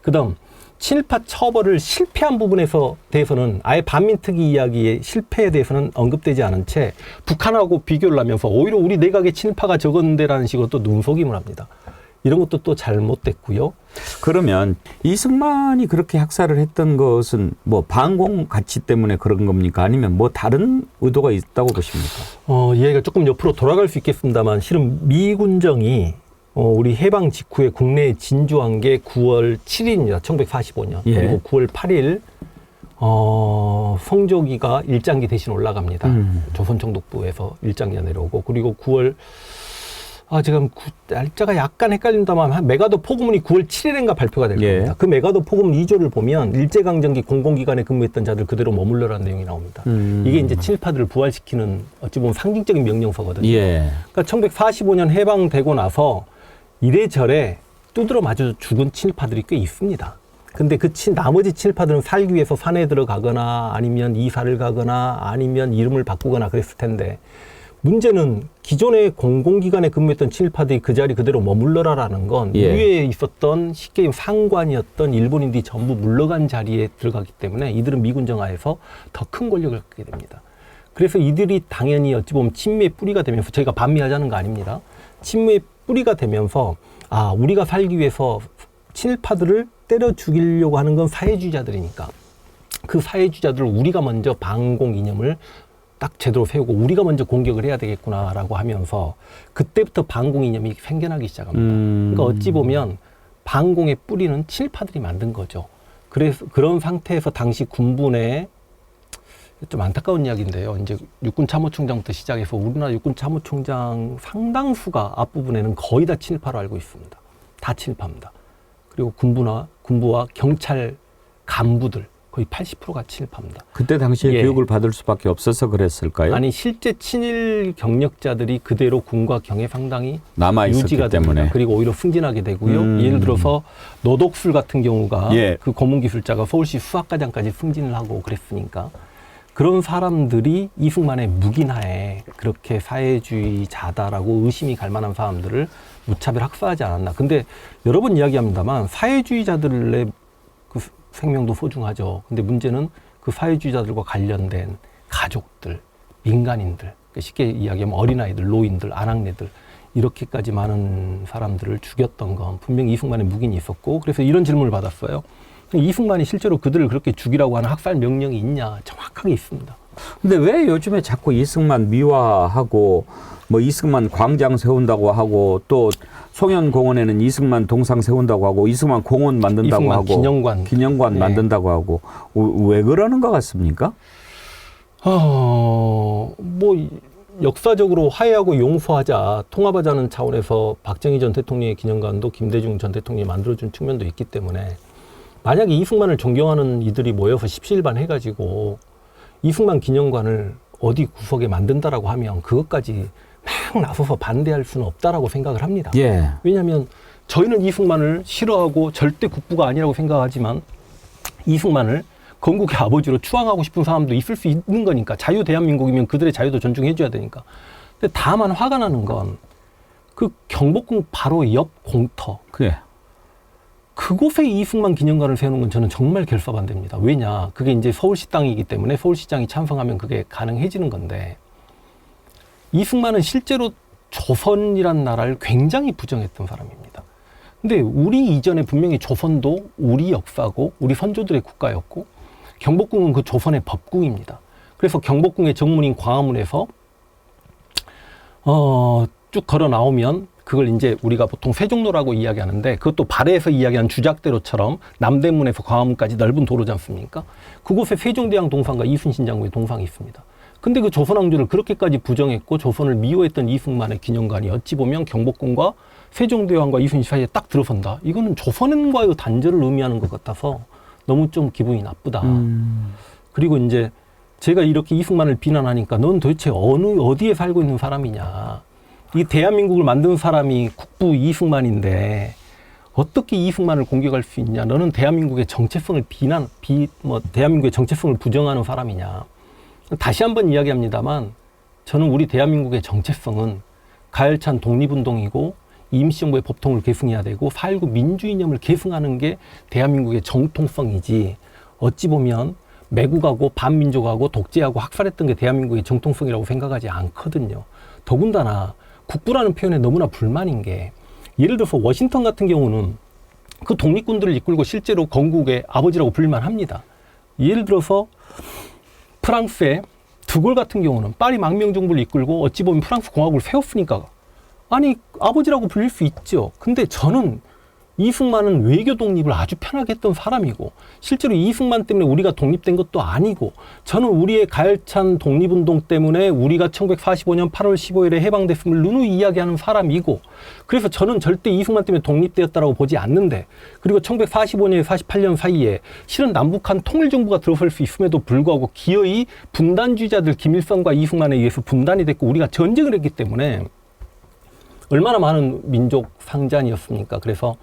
그 다음 친일파 처벌을 실패한 부분에 대해서는 아예 반민특위 이야기의 실패에 대해서는 언급되지 않은 채 북한하고 비교를 하면서 오히려 우리 내각에 친일파가 적었는데라는 식으로 또 눈속임을 합니다. 이런 것도 또 잘못됐고요. 그러면 이승만이 그렇게 학살을 했던 것은 뭐 반공 가치 때문에 그런 겁니까? 아니면 뭐 다른 의도가 있다고 보십니까? 이야기가 조금 옆으로 돌아갈 수 있겠습니다만, 실은 미군정이 우리 해방 직후에 국내에 진주한 게 9월 7일입니다. 1945년. 예. 그리고 9월 8일 성조기가 일장기 대신 올라갑니다. 조선총독부에서 일장기가 내려오고, 그리고 9월 지금 날짜가 약간 헷갈린다만 메가더 포고문이 9월 7일인가 발표가 될 겁니다. 예. 그 메가더 포고문 2조를 보면 일제강점기 공공기관에 근무했던 자들 그대로 머물러라는 내용이 나옵니다. 이게 이제 친일파들을 부활시키는 어찌 보면 상징적인 명령서거든요. 예. 그러니까 1945년 해방되고 나서 이래저래 두드러 맞아 죽은 친일파들이 꽤 있습니다. 근데 그 나머지 친일파들은 살기 위해서 산에 들어가거나 아니면 이사를 가거나 아니면 이름을 바꾸거나 그랬을 텐데, 문제는 기존의 공공기관에 근무했던 친일파들이 그 자리 그대로 머물러라라는 건 예. 위에 있었던 쉽게 얘기하면 상관이었던 일본인들이 전부 물러간 자리에 들어가기 때문에 이들은 미군정하에서 더 큰 권력을 갖게 됩니다. 그래서 이들이 당연히 어찌 보면 친미의 뿌리가 되면서, 저희가 반미하자는 거 아닙니다. 친미의 뿌리가 되면서 우리가 살기 위해서 친일파들을 때려 죽이려고 하는 건 사회주의자들이니까 그 사회주의자들을 우리가 먼저 반공 이념을 딱 제대로 세우고 우리가 먼저 공격을 해야 되겠구나라고 하면서 그때부터 반공 이념이 생겨나기 시작합니다. 그러니까 어찌 보면 반공의 뿌리는 친일파들이 만든 거죠. 그래서 그런 상태에서 당시 군부 내에 좀 안타까운 이야기인데요. 이제 육군 참모총장부터 시작해서 우리나라 육군 참모총장 상당수가 앞부분에는 거의 다 친일파로 알고 있습니다. 다 친일파입니다. 그리고 군부와 경찰 간부들 거의 80%가 친일파입니다. 그때 당시에 예. 교육을 받을 수밖에 없어서 그랬을까요? 아니, 실제 친일 경력자들이 그대로 군과 경에 상당히 남아있었기 유지가 때문에. 됩니다. 그리고 오히려 승진하게 되고요. 예를 들어서 노덕술 같은 경우가 예. 그 고문기술자가 서울시 수학과장까지 승진을 하고 그랬으니까 그런 사람들이 이승만의 묵인하에 그렇게 사회주의자다라고 의심이 갈 만한 사람들을 무차별 학살하지 않았나. 근데 여러 번 이야기합니다만 사회주의자들의 그 생명도 소중하죠. 근데 문제는 그 사회주의자들과 관련된 가족들, 민간인들, 쉽게 이야기하면 어린아이들, 노인들, 아낙네들, 이렇게까지 많은 사람들을 죽였던 건 분명히 이승만의 묵인이 있었고, 그래서 이런 질문을 받았어요. 이승만이 실제로 그들을 그렇게 죽이라고 하는 학살 명령이 있냐? 정확하게 있습니다. 근데 왜 요즘에 자꾸 이승만 미화하고 뭐 이승만 광장 세운다고 하고 또 송현공원에는 이승만 동상 세운다고 하고 이승만 공원 만든다고 이승만 하고 기념관 네. 만든다고 하고 왜 그러는 것 같습니까? 뭐 역사적으로 화해하고 용서하자, 통합하자는 차원에서 박정희 전 대통령의 기념관도 김대중 전 대통령이 만들어준 측면도 있기 때문에, 만약에 이승만을 존경하는 이들이 모여서 십시일반 해가지고 이승만 기념관을 어디 구석에 만든다라고 하면 그것까지 막 나서서 반대할 수는 없다라고 생각을 합니다. 예. 왜냐하면 저희는 이승만을 싫어하고 절대 국부가 아니라고 생각하지만 이승만을 건국의 아버지로 추앙하고 싶은 사람도 있을 수 있는 거니까, 자유 대한민국이면 그들의 자유도 존중해줘야 되니까. 근데 다만 화가 나는 건 그 경복궁 바로 옆 공터, 그래. 그곳에 이승만 기념관을 세우는 건 저는 정말 결사반대입니다. 왜냐, 그게 이제 서울시 땅이기 때문에 서울시장이 찬성하면 그게 가능해지는 건데, 이승만은 실제로 조선이란 나라를 굉장히 부정했던 사람입니다. 근데 우리 이전에 분명히 조선도 우리 역사고 우리 선조들의 국가였고, 경복궁은 그 조선의 법궁입니다. 그래서 경복궁의 정문인 광화문에서 쭉 걸어 나오면 그걸 이제 우리가 보통 세종로라고 이야기하는데, 그것도 발해에서 이야기하는 주작대로처럼 남대문에서 광화문까지 넓은 도로지 않습니까? 그곳에 세종대왕 동상과 이순신 장군의 동상이 있습니다. 근데 그 조선왕조를 그렇게까지 부정했고 조선을 미워했던 이승만의 기념관이 어찌 보면 경복궁과 세종대왕과 이순신 사이에 딱 들어선다. 이거는 조선과의 단절을 의미하는 것 같아서 너무 좀 기분이 나쁘다. 그리고 이제 제가 이렇게 이승만을 비난하니까 넌 도대체 어디에 살고 있는 사람이냐. 이 대한민국을 만든 사람이 국부 이승만인데 어떻게 이승만을 공격할 수 있냐. 너는 대한민국의 정체성을 대한민국의 정체성을 부정하는 사람이냐. 다시 한번 이야기합니다만 저는 우리 대한민국의 정체성은 가열찬 독립운동이고 임시정부의 법통을 계승해야 되고 4.19 민주이념을 계승하는 게 대한민국의 정통성이지 어찌 보면 매국하고 반민족하고 독재하고 학살했던 게 대한민국의 정통성이라고 생각하지 않거든요. 더군다나 국부라는 표현에 너무나 불만인 게 예를 들어서 워싱턴 같은 경우는 그 독립군들을 이끌고 실제로 건국의 아버지라고 불릴만 합니다. 예를 들어서 프랑스의 드골 같은 경우는 파리 망명정부를 이끌고 어찌 보면 프랑스 공화국을 세웠으니까 아니 아버지라고 불릴 수 있죠. 근데 저는 이승만은 외교 독립을 아주 편하게 했던 사람이고 실제로 이승만 때문에 우리가 독립된 것도 아니고 저는 우리의 가열찬 독립운동 때문에 우리가 1945년 8월 15일에 해방됐음을 누누이 이야기하는 사람이고 그래서 저는 절대 이승만 때문에 독립되었다라고 보지 않는데 그리고 1945년에 48년 사이에 실은 남북한 통일정부가 들어설 수 있음에도 불구하고 기어이 분단주의자들 김일성과 이승만에 의해서 분단이 됐고 우리가 전쟁을 했기 때문에 얼마나 많은 민족 상잔이었습니까? 그래서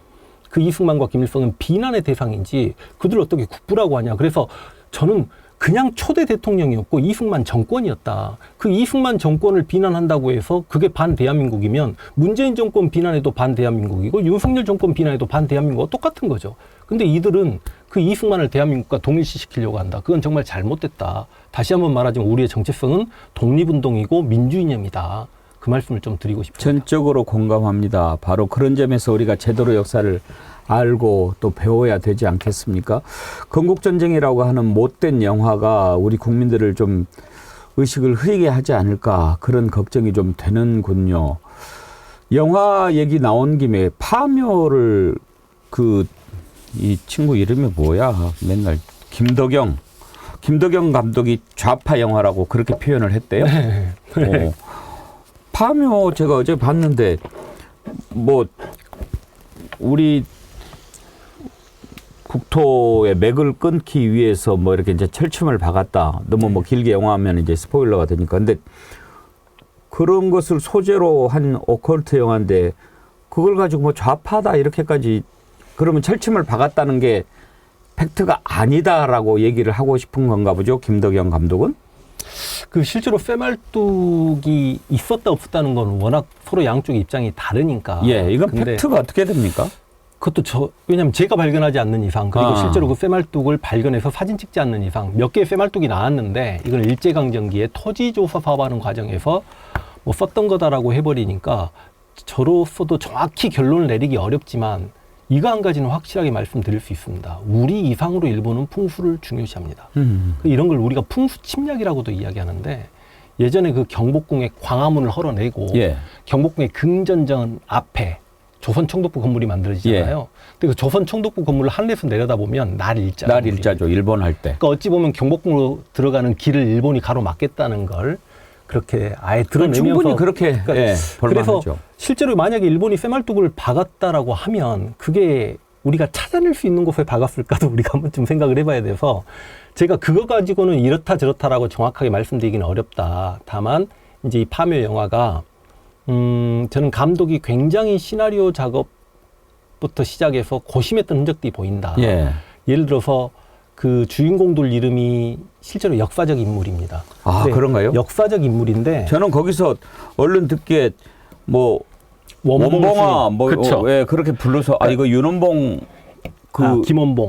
그 이승만과 김일성은 비난의 대상인지 그들을 어떻게 국부라고 하냐. 그래서 저는 그냥 초대 대통령이었고 이승만 정권이었다. 그 이승만 정권을 비난한다고 해서 그게 반대한민국이면 문재인 정권 비난해도 반대한민국이고 윤석열 정권 비난해도 반대한민국과 똑같은 거죠. 근데 이들은 그 이승만을 대한민국과 동일시시키려고 한다. 그건 정말 잘못됐다. 다시 한번 말하자면 우리의 정체성은 독립운동이고 민주이념이다. 그 말씀을 좀 드리고 싶습니다. 전적으로 공감합니다. 바로 그런 점에서 우리가 제대로 역사를 알고 또 배워야 되지 않겠습니까? 건국전쟁이라고 하는 못된 영화가 우리 국민들을 좀 의식을 흐리게 하지 않을까 그런 걱정이 좀 되는군요. 영화 얘기 나온 김에 파묘를 이 친구 이름이 뭐야? 맨날 김덕영 감독이 좌파 영화라고 그렇게 표현을 했대요. 네. 파묘 제가 어제 봤는데 뭐 우리 국토의 맥을 끊기 위해서 뭐 이렇게 이제 철침을 박았다. 너무 뭐 길게 영화하면 이제 스포일러가 되니까. 근데 그런 것을 소재로 한 오컬트 영화인데 그걸 가지고 뭐 좌파다 이렇게까지 그러면 철침을 박았다는 게 팩트가 아니다라고 얘기를 하고 싶은 건가 보죠. 김덕영 감독은. 그 실제로 쇠말뚝이 있었다 없었다는 건 워낙 서로 양쪽 입장이 다르니까. 예, 이건 팩트가 어떻게 됩니까? 그것도 왜냐면 제가 발견하지 않는 이상 그리고 실제로 그 쇠말뚝을 발견해서 사진 찍지 않는 이상 몇 개의 쇠말뚝이 나왔는데 이건 일제강점기에 토지조사 사업하는 과정에서 뭐 썼던 거다라고 해버리니까 저로서도 정확히 결론을 내리기 어렵지만 이거 한 가지는 확실하게 말씀드릴 수 있습니다. 우리 이상으로 일본은 풍수를 중요시합니다. 이런 걸 우리가 풍수 침략이라고도 이야기하는데 예전에 그 경복궁의 광화문을 헐어내고 예. 경복궁의 긍전전 앞에 조선 청독부 건물이 만들어지잖아요. 예. 근데 그 조선 청독부 건물을 하늘에서 내려다보면 날일자죠. 일본 할 때. 그러니까 어찌 보면 경복궁으로 들어가는 길을 일본이 가로막겠다는 걸 그렇게 아예 드러내면서 충분히 그렇게 그러니까 예, 볼만하죠. 그래서 실제로 만약에 일본이 쇠말뚝을 박았다라고 하면 그게 우리가 찾아낼 수 있는 곳에 박았을까도 우리가 한번 좀 생각을 해봐야 돼서 제가 그거 가지고는 이렇다 저렇다라고 정확하게 말씀드리기는 어렵다. 다만 이제 이 파묘 영화가 저는 감독이 굉장히 시나리오 작업부터 시작해서 고심했던 흔적들이 보인다. 예. 예를 들어서 그 주인공들 이름이 실제로 역사적 인물입니다. 아, 그런가요? 역사적 인물인데 저는 거기서 얼른 듣기에 뭐 원봉아 뭐 예, 그렇게 불러서 이거 윤원봉 김원봉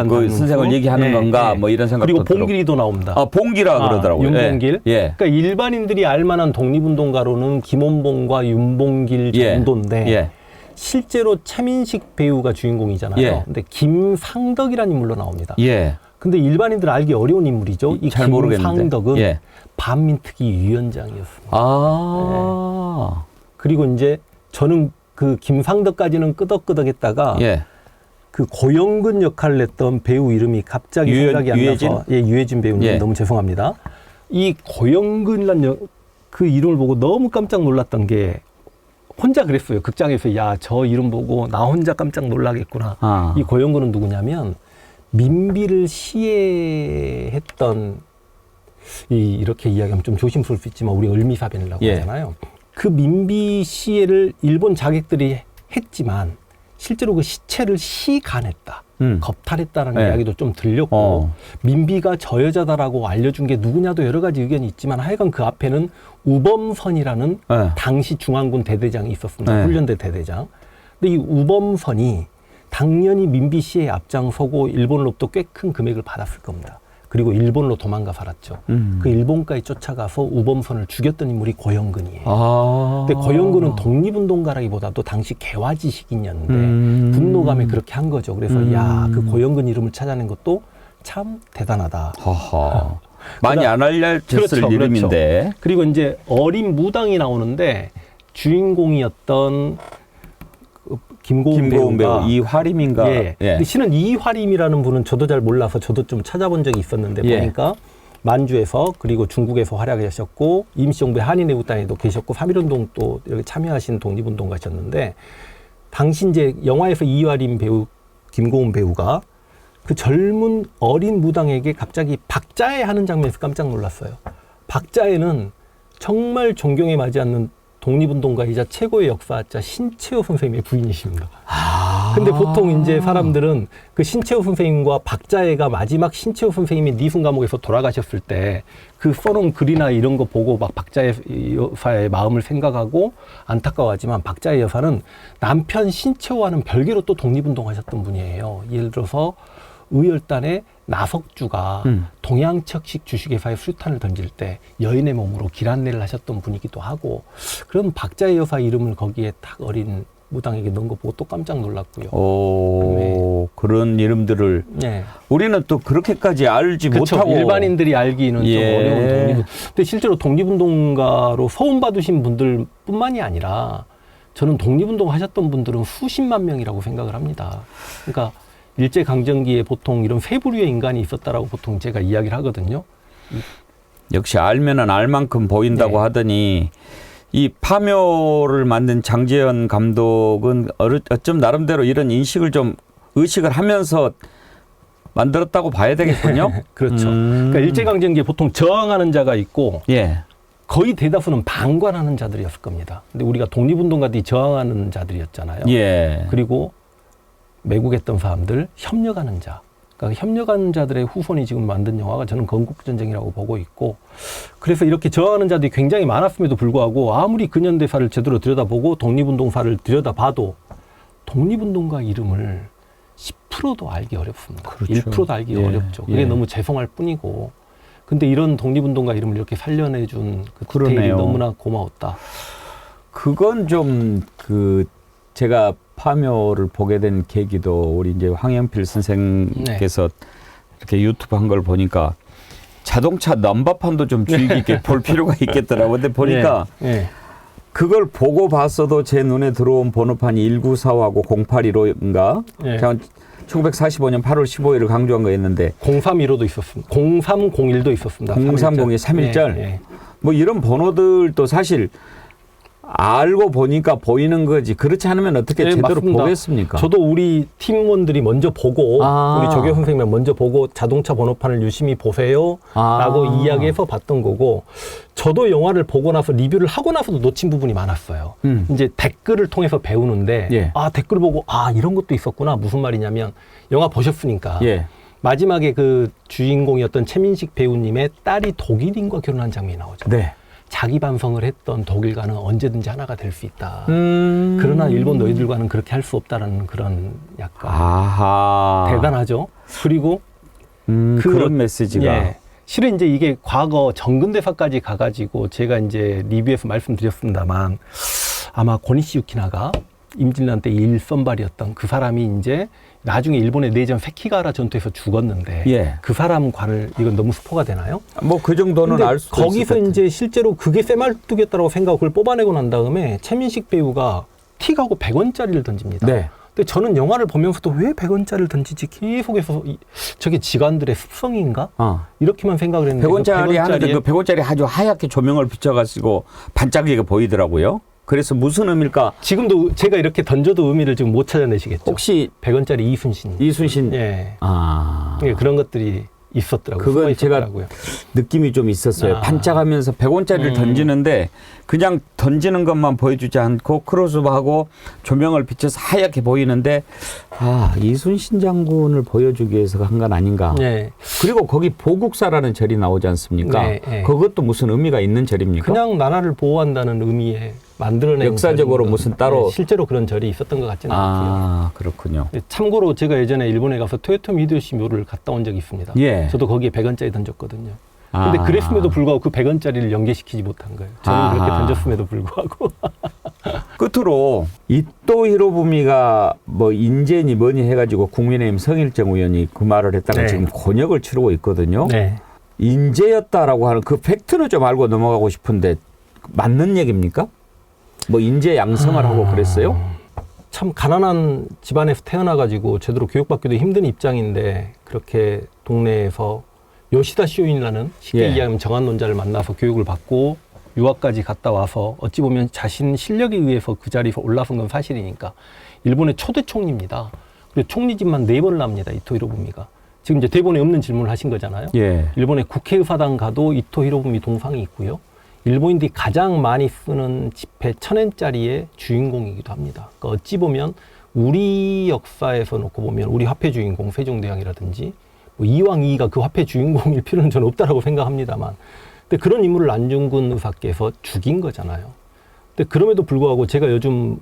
그 선생을 얘기하는 건가 뭐 이런 생각도 그리고 봉길이도 나옵니다. 봉기라 그러더라고요. 윤봉길. 예. 그러니까 일반인들이 알만한 독립운동가로는 김원봉과 윤봉길 정도인데 예. 실제로 최민식 배우가 주인공이잖아요. 예. 근데 김상덕이라는 인물로 나옵니다. 예. 근데 일반인들 알기 어려운 인물이죠. 이 잘 모르겠는데. 김상덕은 반민특위 위원장이었습니다. 아. 네. 그리고 이제 저는 그 김상덕까지는 끄덕끄덕했다가 그 고영근 역할을 했던 배우 이름이 갑자기 생각이 안 나서 유해진 배우님 너무 죄송합니다. 이 고영근이라는 그 이름을 보고 너무 깜짝 놀랐던 게 혼자 그랬어요. 극장에서 야, 저 이름 보고 나 혼자 깜짝 놀라겠구나. 아. 이 고영근은 누구냐면 민비를 시해했던 이렇게 이야기하면 좀 조심스러울 수 있지만 우리 을미사변이라고 예. 하잖아요. 그 민비 시해를 일본 자객들이 했지만 실제로 그 시체를 시간했다. 겁탈했다라는 네. 이야기도 좀 들렸고 민비가 저 여자다라고 알려준 게 누구냐도 여러 가지 의견이 있지만 하여간 그 앞에는 우범선이라는 네. 당시 중앙군 대대장이 있었습니다. 네. 훈련대 대대장. 근데 이 우범선이 당연히 민비 씨의 앞장서고 일본으로부터 꽤 큰 금액을 받았을 겁니다. 그리고 일본으로 도망가 살았죠. 그 일본까지 쫓아가서 우범선을 죽였던 인물이 고영근이에요. 아. 근데 고영근은 독립운동가라기보다도 당시 개화지식인이었는데 분노감에 그렇게 한 거죠. 그래서 야, 그 고영근 이름을 찾아낸 것도 참 대단하다. 하하. 많이 안 알려졌을 그렇죠, 이름인데. 그렇죠. 그리고 이제 어린 무당이 나오는데 주인공이었던 김고은 김고은 배우가 배우 이화림인가? 예. 근데 실은 이화림이라는 분은 저도 잘 몰라서 저도 좀 찾아본 적이 있었는데 예. 보니까 만주에서 그리고 중국에서 활약하셨고 임시정부의 한인애국단에도 계셨고 3.1운동 또 이렇게 참여하신 독립운동가셨는데 당시 이제 영화에서 이화림 배우 김고은 배우가 그 젊은 어린 무당에게 갑자기 박자해 하는 장면에서 깜짝 놀랐어요. 박자해는 정말 존경에 맞지 않는 독립운동가이자 최고의 역사학자 신채호 선생님의 부인이십니다. 근데 보통 이제 사람들은 그 신채호 선생님과 박자해가 마지막 신채호 선생님이 니순 감옥에서 돌아가셨을 때 그 써놓은 글이나 이런 거 보고 막 박자해 여사의 마음을 생각하고 안타까워하지만 박자해 여사는 남편 신채호와는 별개로 또 독립운동하셨던 분이에요. 예를 들어서 의열단의 나석주가 동양척식 주식회사에 수류탄을 던질 때 여인의 몸으로 길 안내를 하셨던 분이기도 하고 그럼 박자의 여사 이름을 거기에 딱 어린 무당에게 넣은 거 보고 또 깜짝 놀랐고요. 오, 그런 이름들을 네. 우리는 또 그렇게까지 알지 그쵸, 못하고 일반인들이 알기는 예. 좀 어려운 독립. 근데 실제로 독립운동가로 소원받으신 분들뿐만이 아니라 저는 독립운동 하셨던 분들은 수십만 명이라고 생각을 합니다. 그러니까 일제강점기에 보통 이런 세 부류의 인간이 있었다라고 보통 제가 이야기를 하거든요. 역시 알면은 알 만큼 보인다고 네. 하더니 이 파묘를 만든 장재현 감독은 어쩜 나름대로 이런 인식을 좀 의식을 하면서 만들었다고 봐야 되겠군요. 그렇죠. 그러니까 일제강점기에 보통 저항하는 자가 있고 예. 거의 대다수는 방관하는 자들이었을 겁니다. 근데 우리가 독립운동가들이 저항하는 자들이었잖아요. 예. 그리고 매국했던 사람들, 협력하는 자. 그러니까 협력하는 자들의 후손이 지금 만든 영화가 저는 건국전쟁이라고 보고 있고 그래서 이렇게 저항하는 자들이 굉장히 많았음에도 불구하고 아무리 근현대사를 제대로 들여다보고 독립운동사를 들여다봐도 독립운동가 이름을 10%도 알기 어렵습니다. 그렇죠. 1%도 알기 예, 어렵죠. 그게 예. 너무 죄송할 뿐이고 근데 이런 독립운동가 이름을 이렇게 살려내준 그 디테일이 그러네요. 너무나 고마웠다. 그건 좀 제가 파묘를 보게 된 계기도 우리 이제 황영필 선생께서 이렇게 유튜브 한 걸 보니까 자동차 넘버판도 좀 주의 깊게 볼 필요가 있겠더라고요. 근데 보니까 예. 그걸 보고 봤어도 제 눈에 들어온 번호판이 194하고 0815인가? 예. 제가 1945년 8월 15일을 강조한 거였는데 0315도 있었습니다. 0301도 있었습니다. 0302 3.1절. 예. 뭐 이런 번호들도 사실 알고 보니까 보이는 거지. 그렇지 않으면 어떻게 예, 제대로 맞습니다. 보겠습니까? 저도 우리 팀원들이 먼저 보고 우리 조교 선생님이 먼저 보고 자동차 번호판을 유심히 보세요 라고 이야기해서 봤던 거고 저도 영화를 보고 나서 리뷰를 하고 나서도 놓친 부분이 많았어요. 이제 댓글을 통해서 배우는데 예. 댓글 보고 이런 것도 있었구나. 무슨 말이냐면 영화 보셨으니까 예. 마지막에 그 주인공이었던 최민식 배우님의 딸이 독일인과 결혼한 장면이 나오죠. 네. 자기 반성을 했던 독일과는 언제든지 하나가 될 수 있다. 그러나 일본 너희들과는 그렇게 할 수 없다라는 그런 약간 아하. 대단하죠. 그리고 그런 메시지가. 예, 실은 이제 이게 과거 정근대사까지 가가지고 제가 이제 리뷰에서 말씀드렸습니다만 아마 고니시 유키나가 임진란 때 일선발이었던 그 사람이 이제 나중에 일본의 내전 세키가라 전투에서 죽었는데 예. 그 사람과를 이건 너무 스포가 되나요? 뭐 그 정도는 근데 알 수 있을 거기서 것 같아요. 이제 실제로 그게 쇠말뚝이었다고 생각하고 그걸 뽑아내고 난 다음에 최민식 배우가 틱하고 100원짜리를 던집니다. 네. 근데 저는 영화를 보면서도 왜 100원짜리를 던지지 계속해서 저게 직관들의 습성인가? 이렇게만 생각을 했는데 100원짜리 하는데 그 100원짜리 아주 하얗게 조명을 비춰가지고 반짝이게 보이더라고요. 그래서 무슨 의미일까? 지금도 제가 이렇게 던져도 의미를 지금 못 찾아내시겠죠. 혹시 100원짜리 이순신. 예. 예, 그런 것들이 있었더라고요. 그건 제가 느낌이 좀 있었어요. 반짝하면서 100원짜리를 던지는데 그냥 던지는 것만 보여주지 않고 크로스업하고 조명을 비춰서 하얗게 보이는데 이순신 장군을 보여주기 위해서 한 건 아닌가. 네. 그리고 거기 보국사라는 절이 나오지 않습니까? 네. 그것도 무슨 의미가 있는 절입니까? 그냥 나라를 보호한다는 의미에 만들어낸 역사적으로 무슨 따로 실제로 그런 절이 있었던 것 같지는 않고요. 그렇군요. 참고로 제가 예전에 일본에 가서 토요토미 히데요시 묘를 갔다 온 적이 있습니다. 예. 저도 거기에 100원짜리 던졌거든요. 근데 그랬음에도 불구하고 그 100원짜리를 연계시키지 못한 거예요. 저는 그렇게 던졌음에도 불구하고. 끝으로 이토 히로부미가 뭐 인재니 뭐니 해가지고 국민의힘 성일정 의원이 그 말을 했다가 네. 지금 곤욕을 치르고 있거든요. 네. 인재였다라고 하는 그 팩트는 좀 알고 넘어가고 싶은데 맞는 얘기입니까? 뭐 인재 양성을 하고 그랬어요? 참 가난한 집안에서 태어나가지고 제대로 교육받기도 힘든 입장인데 그렇게 동네에서 요시다 쇼인이라는 쉽게 이야기하면 정한론자를 만나서 교육을 받고 유학까지 갔다 와서 어찌 보면 자신 실력에 의해서 그 자리에서 올라선 건 사실이니까 일본의 초대 총리입니다. 그리고 총리직만 4번을 합니다. 이토 히로부미가. 지금 이제 대본에 없는 질문을 하신 거잖아요. 예. 일본의 국회의사당 가도 이토 히로부미 동상이 있고요. 일본인들이 가장 많이 쓰는 지폐 1000엔짜리의 주인공이기도 합니다. 그러니까 어찌 보면 우리 역사에서 놓고 보면 우리 화폐 주인공 세종대왕이라든지 뭐 이왕 이가 그 화폐 주인공일 필요는 저는 없다라고 생각합니다만, 근데 그런 인물을 안중근 의사께서 죽인 거잖아요. 근데 그럼에도 불구하고 제가 요즘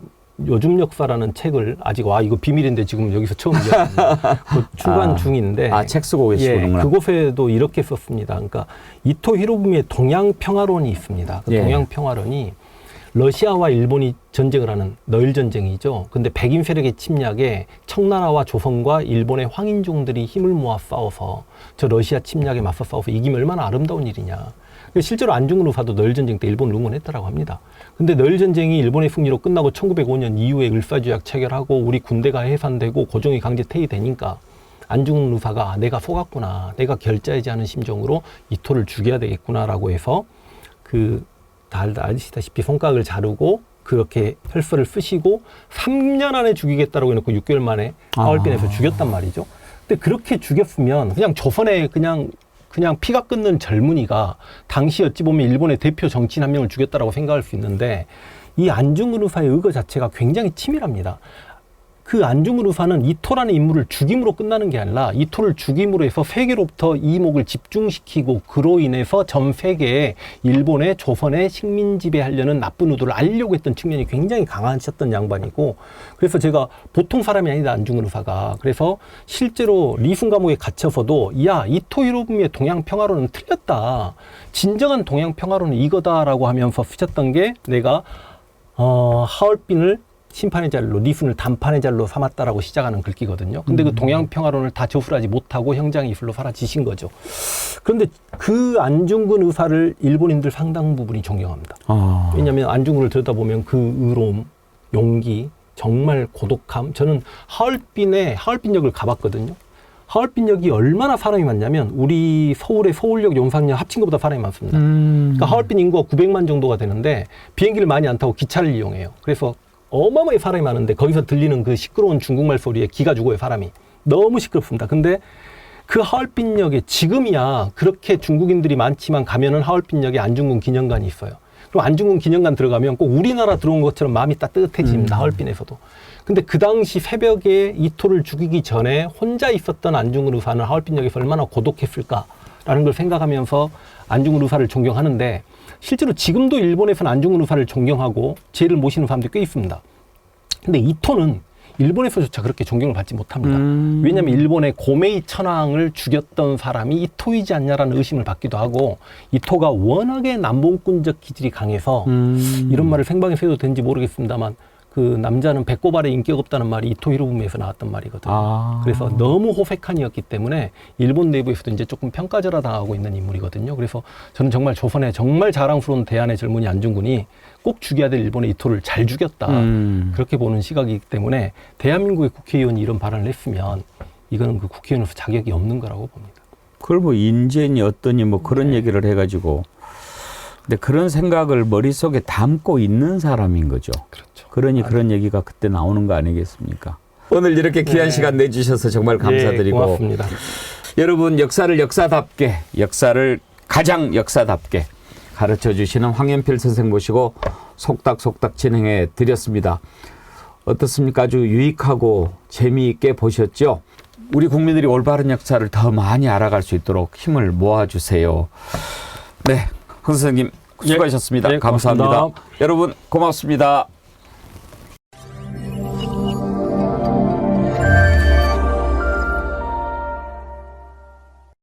역사라는 책을 아직 이거 비밀인데 지금 여기서 처음 이야기합니다. 출간 중인데. 책 쓰고 계시구나. 예, 그곳에도 이렇게 썼습니다. 그러니까 이토 히로부미의 동양평화론이 있습니다. 그 동양평화론이 러시아와 일본이 전쟁을 하는 너일 전쟁이죠. 근데 백인 세력의 침략에 청나라와 조선과 일본의 황인종들이 힘을 모아 싸워서 저 러시아 침략에 맞서 싸워서 이기면 얼마나 아름다운 일이냐. 실제로 안중근 의사도 너일 전쟁 때 일본을 응원했다라고 합니다. 근데 너일 전쟁이 일본의 승리로 끝나고 1905년 이후에 을사조약 체결하고 우리 군대가 해산되고 고종이 강제 퇴위되니까 안중근 의사가 내가 속았구나, 내가 결자이지 않은 심정으로 이토를 죽여야 되겠구나라고 해서 다 아시다시피 손가락을 자르고 그렇게 혈서를 쓰시고 3년 안에 죽이겠다라고 해놓고 6개월 만에 하얼빈에서 죽였단 말이죠. 근데 그렇게 죽였으면 그냥 조선에 그냥 피가 끓는 젊은이가 당시 어찌 보면 일본의 대표 정치인 한 명을 죽였다라고 생각할 수 있는데 이 안중근 의사의 의거 자체가 굉장히 치밀합니다. 그 안중근 의사는 이토라는 인물을 죽임으로 끝나는 게 아니라 이토를 죽임으로 해서 세계로부터 이목을 집중시키고 그로 인해서 전 세계에 일본의 조선의 식민 지배하려는 나쁜 의도를 알려고 했던 측면이 굉장히 강하셨던 양반이고, 그래서 제가 보통 사람이 아니다 안중근 의사가. 그래서 실제로 리순 감옥에 갇혀서도 이토 히로부미의 동양평화론은 틀렸다, 진정한 동양평화론은 이거다라고 하면서 쓰셨던 게 내가 하얼빈을 심판의 자리로, 리순을 단판의 자리로 삼았다라고 시작하는 글귀거든요. 근데 그 동양평화론을 다 저술하지 못하고 형장 이슬로 사라지신 거죠. 그런데 그 안중근 의사를 일본인들 상당 부분이 존경합니다. 왜냐하면 안중근을 들여다보면 그 의로움, 용기, 정말 고독함. 저는 하얼빈역을 가봤거든요. 하얼빈역이 얼마나 사람이 많냐면 우리 서울의 서울역, 용산역 합친 것보다 사람이 많습니다. 그러니까 하얼빈 인구가 900만 정도가 되는데 비행기를 많이 안 타고 기차를 이용해요. 그래서 어마어마하게 사람이 많은데 거기서 들리는 그 시끄러운 중국말 소리에 기가 죽어요, 사람이. 너무 시끄럽습니다. 근데 그 하얼빈역에 지금이야 그렇게 중국인들이 많지만 가면은 하얼빈역에 안중근 기념관이 있어요. 그럼 안중근 기념관 들어가면 꼭 우리나라 들어온 것처럼 마음이 따뜻해집니다. 하얼빈에서도. 근데 그 당시 새벽에 이토를 죽이기 전에 혼자 있었던 안중근 의사는 하얼빈역에서 얼마나 고독했을까라는 걸 생각하면서 안중근 의사를 존경하는데, 실제로 지금도 일본에서는 안중근 의사를 존경하고 제를 모시는 사람들이 꽤 있습니다. 근데 이토는 일본에서조차 그렇게 존경을 받지 못합니다. 왜냐하면 일본의 고메이 천황을 죽였던 사람이 이토이지 않냐라는 의심을 받기도 하고, 이토가 워낙에 남봉꾼적 기질이 강해서 이런 말을 생방에서 해도 되는지 모르겠습니다만 그 남자는 배꼽 아래 인격 없다는 말이 이토 히로부미에서 나왔던 말이거든요. 아. 그래서 너무 호색한이었기 때문에 일본 내부에서도 이제 조금 평가절하당하고 있는 인물이거든요. 그래서 저는 정말 조선의 정말 자랑스러운 대한의 젊은이 안중근이 꼭 죽여야 될 일본의 이토를 잘 죽였다. 그렇게 보는 시각이기 때문에 대한민국의 국회의원이 이런 발언을 했으면 이거는 그 국회의원으로서 자격이 없는 거라고 봅니다. 그걸 뭐 인재니 어떠니 뭐 그런 얘기를 해가지고 근데 그런 생각을 머릿속에 담고 있는 사람인 거죠. 그렇죠. 그러니 그런 얘기가 그때 나오는 거 아니겠습니까? 오늘 이렇게 귀한 시간 내주셔서 정말 감사드리고 고맙습니다. 여러분 역사를 역사답게 역사를 가장 역사답게 가르쳐 주시는 황연필 선생 모시고 속닥속닥 진행해 드렸습니다. 어떻습니까? 아주 유익하고 재미있게 보셨죠? 우리 국민들이 올바른 역사를 더 많이 알아갈 수 있도록 힘을 모아주세요. 네, 황 선생님 수고하셨습니다. 네, 감사합니다. 고맙습니다. 여러분 고맙습니다.